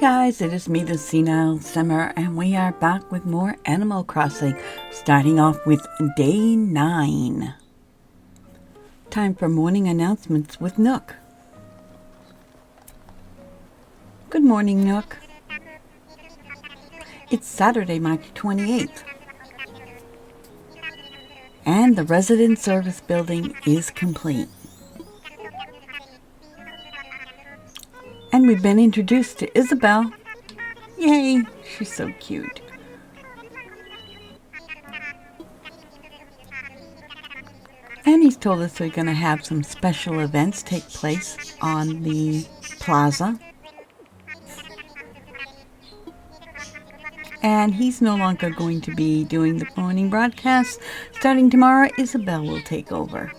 guys, it is me, the SenileSimmer, and we are back with more Animal Crossing, starting off with day 9. Time for morning announcements with Nook. Good morning, Nook. It's Saturday, March 28th. And the resident service building is complete. And we've been introduced to Isabel. Yay, she's so cute. And he's told us we're going to have some special events take place on the plaza. And he's no longer going to be doing the morning broadcast. Starting tomorrow, Isabel will take over.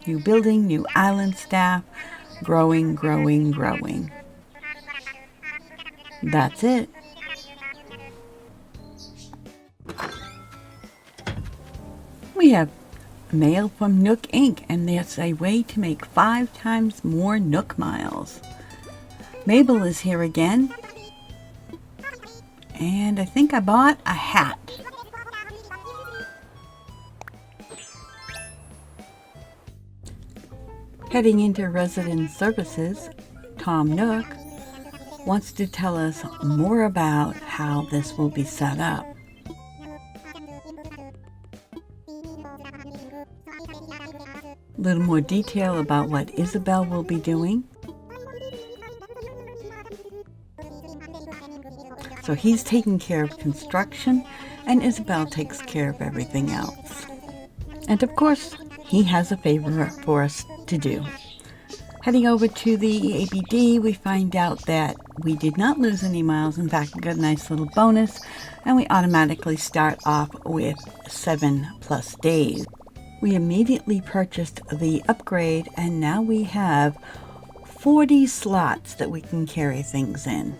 New building, new island staff, growing. That's it. We have mail from Nook Inc. and there's a way to make 5 times more Nook miles. Mabel is here again. And I think I bought a hat. Heading into resident services, Tom Nook wants to tell us more about how this will be set up. A little more detail about what Isabel will be doing. So he's taking care of construction, and Isabel takes care of everything else. And of course, he has a favor for us to do. Heading over to the ABD, we find out that we did not lose any miles. In fact, we got a nice little bonus, and we automatically start off with 7+ days. We immediately purchased the upgrade, and now we have 40 slots that we can carry things in.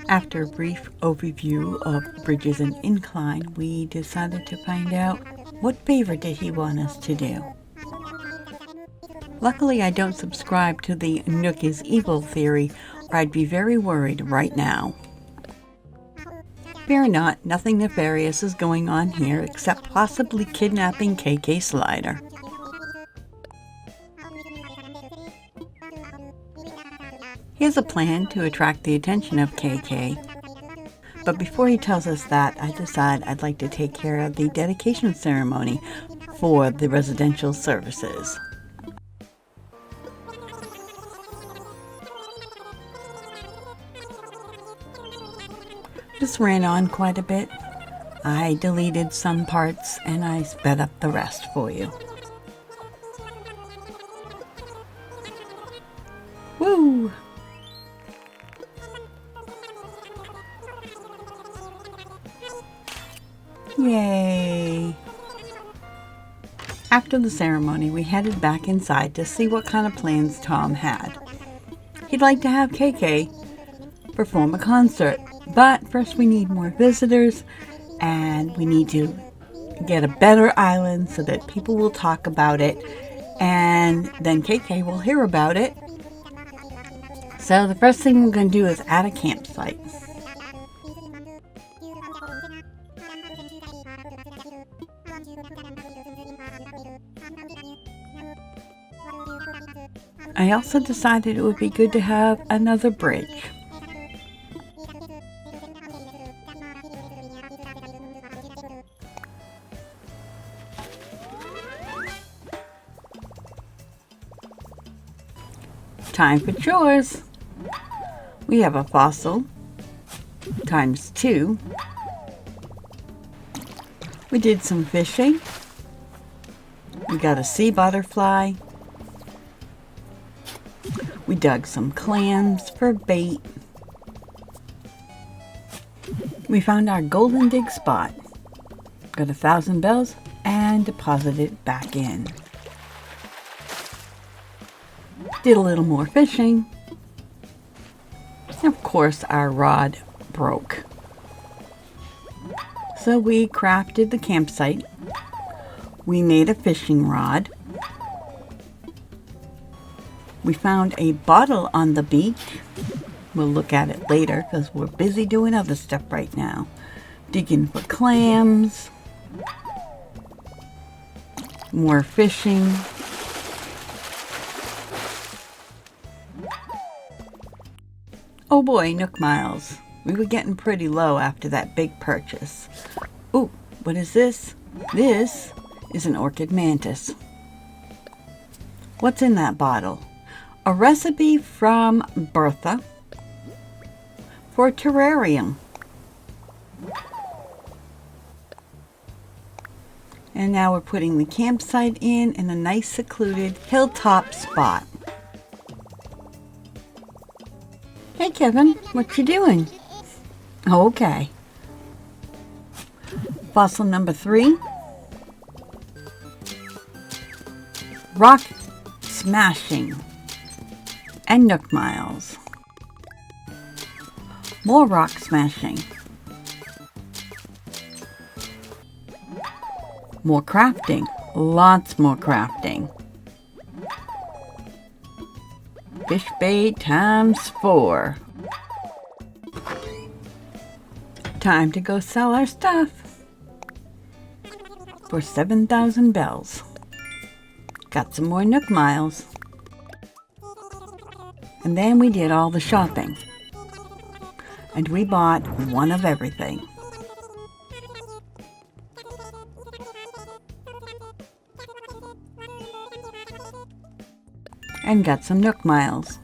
After a brief overview of bridges and incline, we decided to find out what favor did he want us to do. Luckily, I don't subscribe to the Nook is evil theory, or I'd be very worried right now. Fear not, nothing nefarious is going on here except possibly kidnapping KK Slider. He has a plan to attract the attention of KK, but before he tells us that, I decide I'd like to take care of the dedication ceremony for the residential services. This ran on quite a bit. I deleted some parts and I sped up the rest for you. Woo! Yay! After the ceremony, we headed back inside to see what kind of plans Tom had. He'd like to have KK perform a concert, but first we need more visitors, and we need to get a better island so that people will talk about it, and then KK will hear about it. So the first thing we're going to do is add a campsite. I also decided it would be good to have another bridge. Time for chores. We have a fossil times 2. We did some fishing. We got a sea butterfly. We dug some clams for bait. We found our golden dig spot. Got 1,000 bells and deposited it back in. Did a little more fishing. Of course, our rod broke. So we crafted the campsite. We made a fishing rod. We found a bottle on the beach. We'll look at it later because we're busy doing other stuff right now. Digging for clams. More fishing. Oh boy, Nook Miles. We were getting pretty low after that big purchase. Ooh, what is this? This is an orchid mantis. What's in that bottle? A recipe from Bertha for a terrarium. And now we're putting the campsite in a nice secluded hilltop spot. Hey Kevin, what you doing? Okay. Fossil number 3. Rock smashing and Nook Miles. More rock smashing. More crafting. Lots more crafting. Fish bait times 4. Time to go sell our stuff for 7,000 bells. Got some more Nook Miles. And then we did all the shopping. And we bought one of everything. And got some Nook Miles.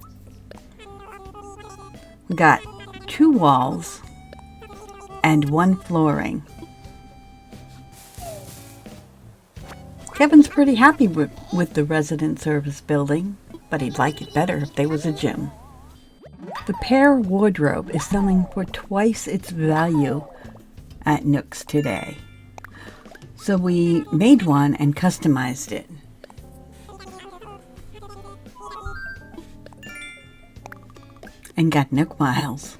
We got 2 walls and 1 flooring. Kevin's pretty happy with the resident service building, but he'd like it better if there was a gym. The pear wardrobe is selling for twice its value at Nook's today. So we made one and customized it. And got Nook Miles.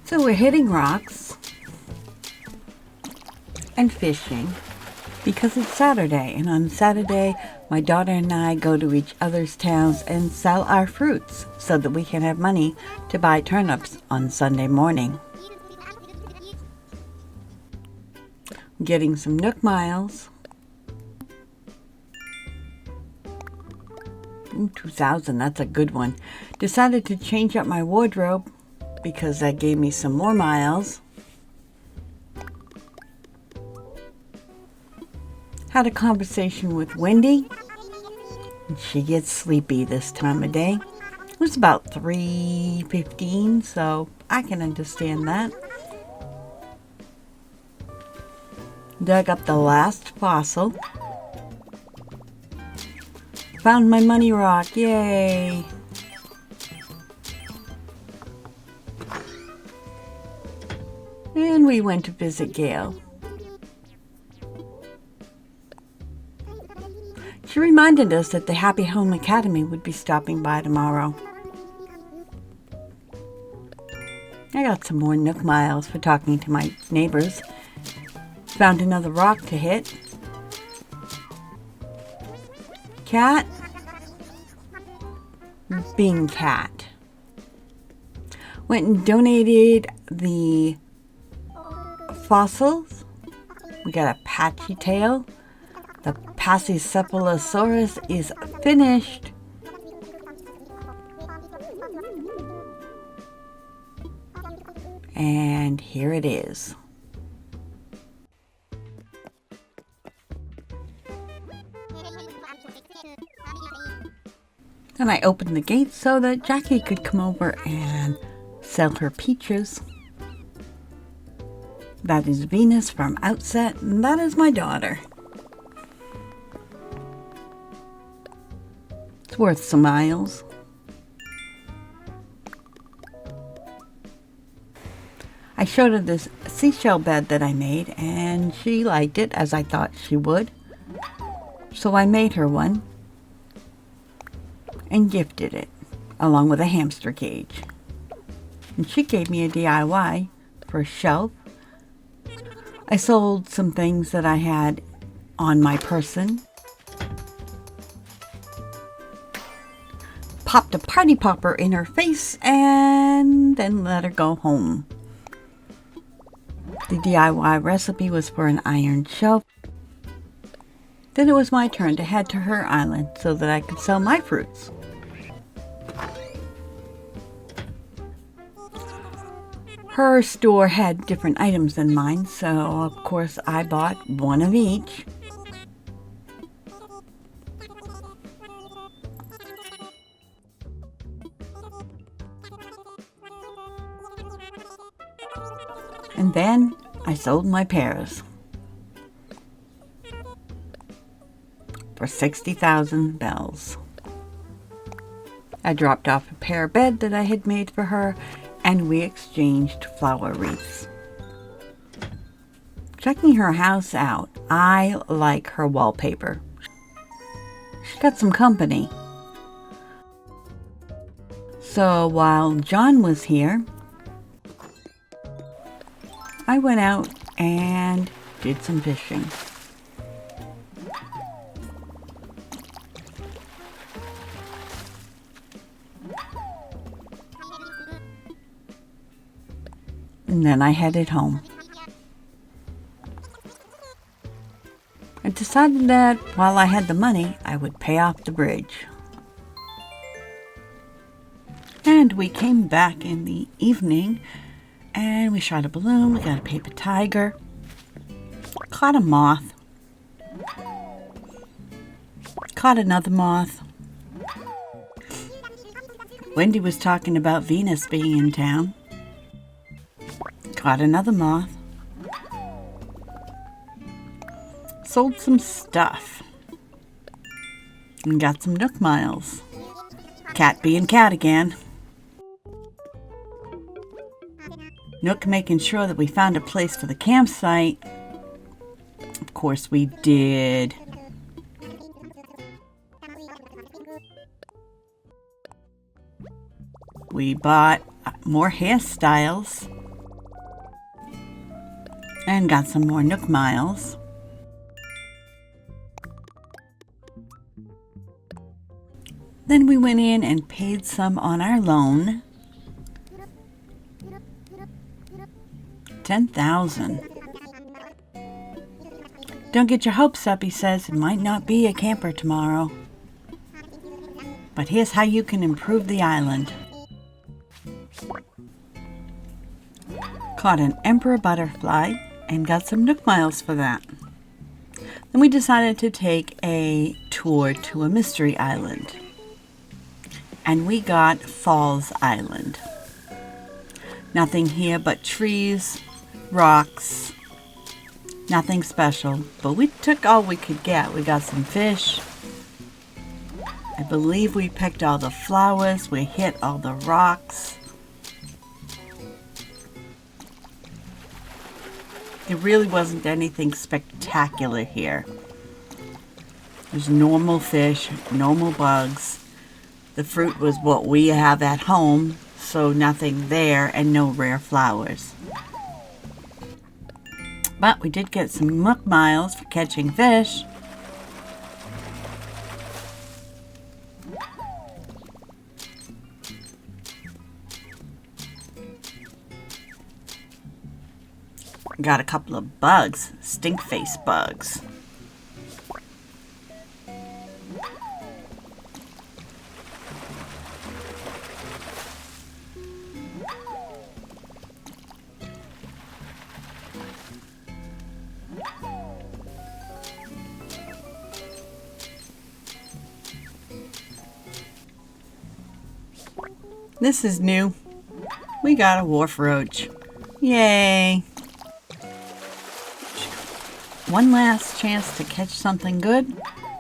So we're hitting rocks and fishing because it's Saturday, and on Saturday my daughter and I go to each other's towns and sell our fruits so that we can have money to buy turnips on Sunday morning. Getting some Nook Miles. Ooh, 2,000, that's a good one. Decided to change up my wardrobe because that gave me some more miles. Had a conversation with Wendy. She gets sleepy this time of day. It was about 3:15, so I can understand that. Dug up the last fossil. Found my money rock, yay! And we went to visit Gail. She reminded us that the Happy Home Academy would be stopping by tomorrow. I got some more Nook Miles for talking to my neighbors. Found another rock to hit. Cat. Being cat. Went and donated the fossils. We got a patchy tail. The Pachycephalosaurus is finished. And here it is. And I opened the gate so that Jackie could come over and sell her peaches. That is Venus from Outset, and that is my daughter. It's worth some miles. I showed her this seashell bed that I made, and she liked it, as I thought she would. So I made her one and gifted it, along with a hamster cage. And she gave me a DIY for a shelf. I sold some things that I had on my person popped a party popper in her face and then let her go home. The DIY recipe was for an iron shelf. Then it was my turn to head to her island so that I could sell my fruits. Her store had different items than mine, so of course I bought one of each. And then I sold my pears for 60,000 bells. I dropped off a pear bed that I had made for her, and we exchanged flower wreaths. Checking her house out, I like her wallpaper. She got some company. So while John was here, I went out and did some fishing. And then I headed home. I decided that while I had the money, I would pay off the bridge. And we came back in the evening and we shot a balloon, we got a paper tiger, caught a moth, caught another moth. Wendy was talking about Venus being in town. Caught another moth. Sold some stuff. And got some Nook miles. Cat being cat again. Nook making sure that we found a place for the campsite. Of course we did. We bought more hairstyles. And got some more Nook miles. Then we went in and paid some on our loan. 10,000. Don't get your hopes up, he says. It might not be a camper tomorrow. But here's how you can improve the island. Caught an emperor butterfly and got some Nook miles for that. Then we decided to take a tour to a mystery island. And we got Falls Island. Nothing here but trees, rocks, nothing special. But we took all we could get. We got some fish. I believe we picked all the flowers. We hit all the rocks. There really wasn't anything spectacular here. There's normal fish, normal bugs. The fruit was what we have at home, so nothing there and no rare flowers. But we did get some Nook miles for catching fish. Got a couple of bugs, stink face bugs. This is new. We got a wharf roach. Yay! One last chance to catch something good?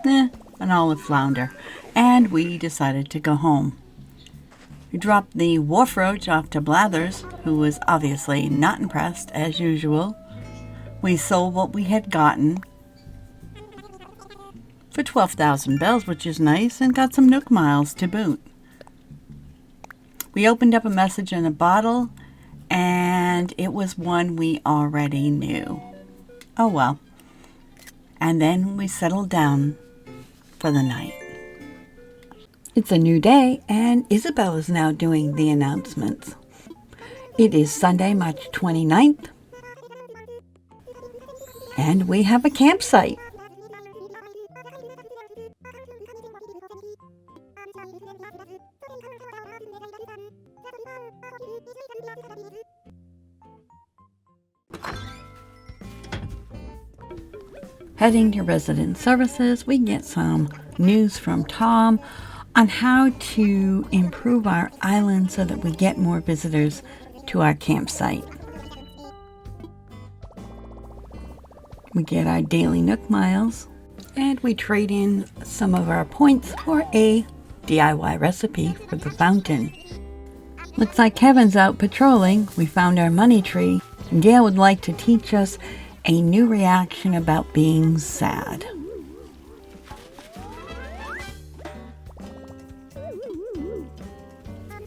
An olive flounder. And we decided to go home. We dropped the wharf roach off to Blathers, who was obviously not impressed as usual. We sold what we had gotten for 12,000 bells, which is nice, and got some Nook miles to boot. We opened up a message in a bottle, and it was one we already knew. Oh well. And then we settled down for the night. It's a new day, and Isabel is now doing the announcements. It is Sunday, March 29th, and we have a campsite. Heading to resident services, we get some news from Tom on how to improve our island so that we get more visitors to our campsite. We get our daily Nook miles, and we trade in some of our points for a DIY recipe for the fountain. Looks like Kevin's out patrolling. We found our money tree, and Gail would like to teach us a new reaction about being sad.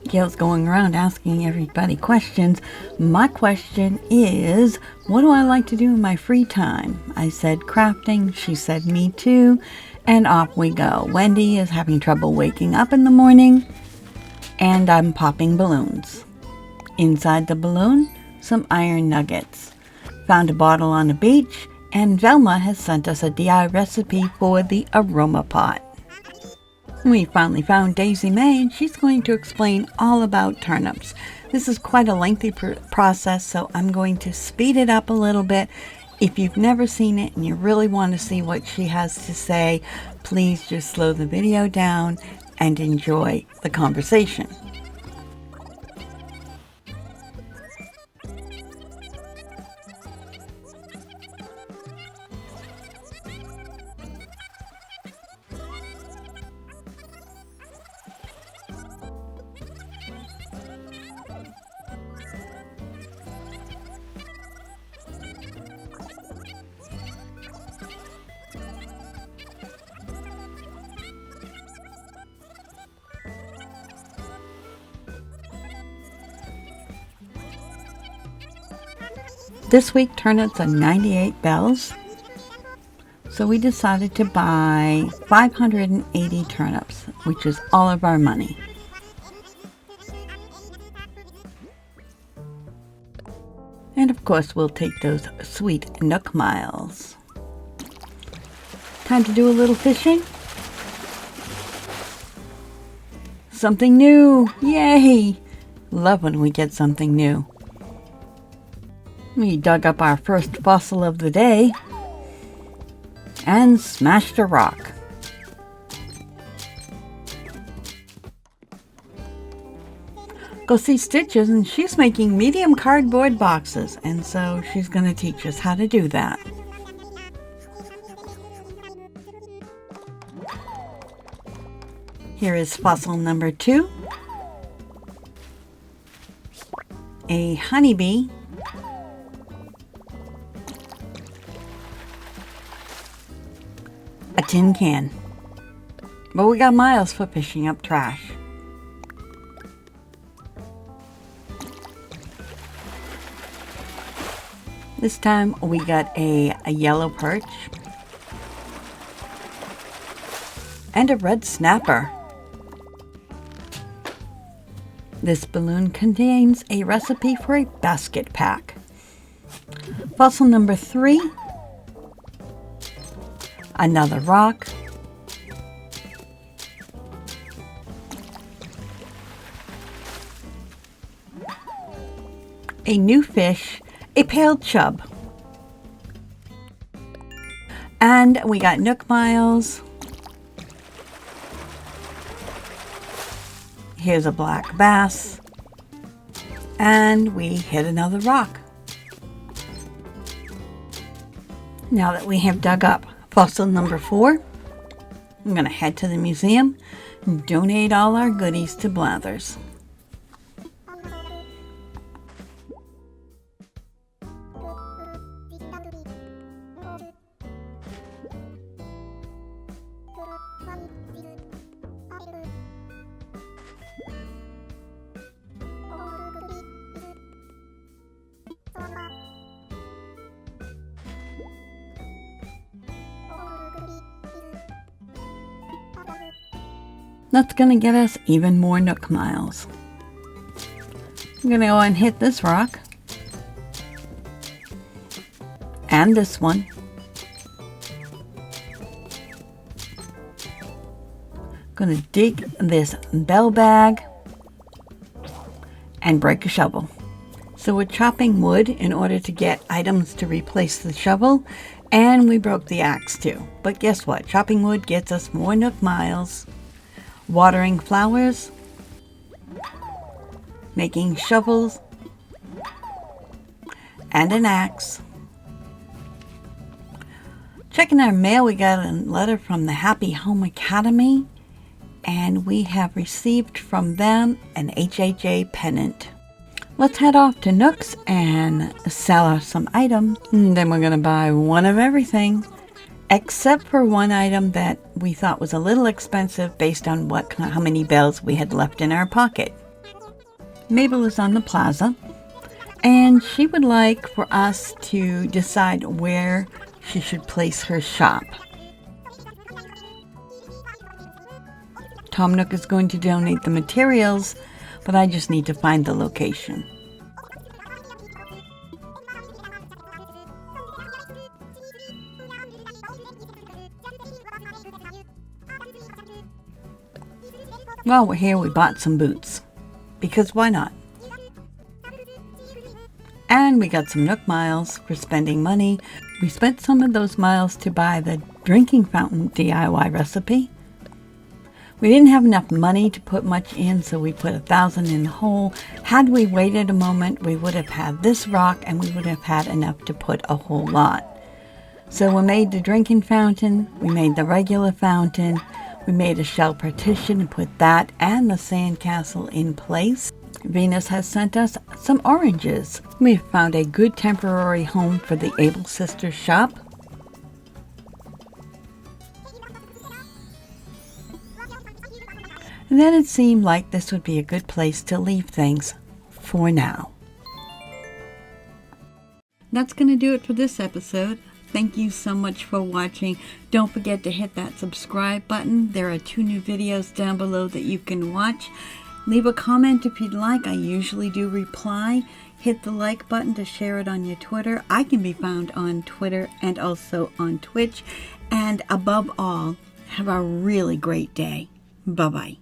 Gail's going around asking everybody questions. My question is, what do I like to do in my free time? I said crafting, she said me too, and off we go. Wendy is having trouble waking up in the morning, and I'm popping balloons. Inside the balloon, some iron nuggets. Found a bottle on the beach, and Velma has sent us a DIY recipe for the aroma pot. We finally found Daisy-Mae, and she's going to explain all about turnips. This is quite a lengthy process, so I'm going to speed it up a little bit. If you've never seen it and you really want to see what she has to say, please just slow the video down and enjoy the conversation. This week turnips are 98 bells, so we decided to buy 580 turnips, which is all of our money. And of course we'll take those sweet Nook miles. Time to do a little fishing. Something new! Yay! Love when we get something new. We dug up our first fossil of the day and smashed a rock. Go see Stitches, and she's making medium cardboard boxes, and so she's going to teach us how to do that. Here is fossil number 2. A honeybee. A tin can. But we got miles for fishing up trash. This time we got a yellow perch and a red snapper. This balloon contains a recipe for a basket pack. Fossil number 3. Another rock. A new fish, a pale chub. And we got Nook miles. Here's a black bass. And we hit another rock. Now that we have dug up fossil number 4, I'm going to head to the museum and donate all our goodies to Blathers. That's going to get us even more Nook miles. I'm going to go and hit this rock. And this one. Going to dig this bell bag and break a shovel. So we're chopping wood in order to get items to replace the shovel, and we broke the axe too. But guess what? Chopping wood gets us more Nook miles. Watering flowers, making shovels, and an axe. Checking our mail, we got a letter from the Happy Home Academy, and we have received from them an HHA pennant. Let's head off to Nook's and sell some items. And then we're going to buy one of everything, except for one item that we thought was a little expensive based on how many bells we had left in our pocket. Mabel is on the plaza, and she would like for us to decide where she should place her shop. Tom Nook is going to donate the materials, but I just need to find the location. While we're here, we bought some boots, because why not? And we got some Nook miles for spending money. We spent some of those miles to buy the drinking fountain DIY recipe. We didn't have enough money to put much in, so we put 1,000 in the hole. Had we waited a moment, we would have had this rock, and we would have had enough to put a whole lot. So we made the drinking fountain, we made the regular fountain, we made a shell partition and put that and the sandcastle in place. Venus has sent us some oranges. We've found a good temporary home for the Able Sisters shop. And then it seemed like this would be a good place to leave things for now. That's going to do it for this episode. Thank you so much for watching. Don't forget to hit that subscribe button. There are 2 new videos down below that you can watch. Leave a comment if you'd like. I usually do reply. Hit the like button to share it on your Twitter. I can be found on Twitter and also on Twitch. And above all, have a really great day. Bye-bye.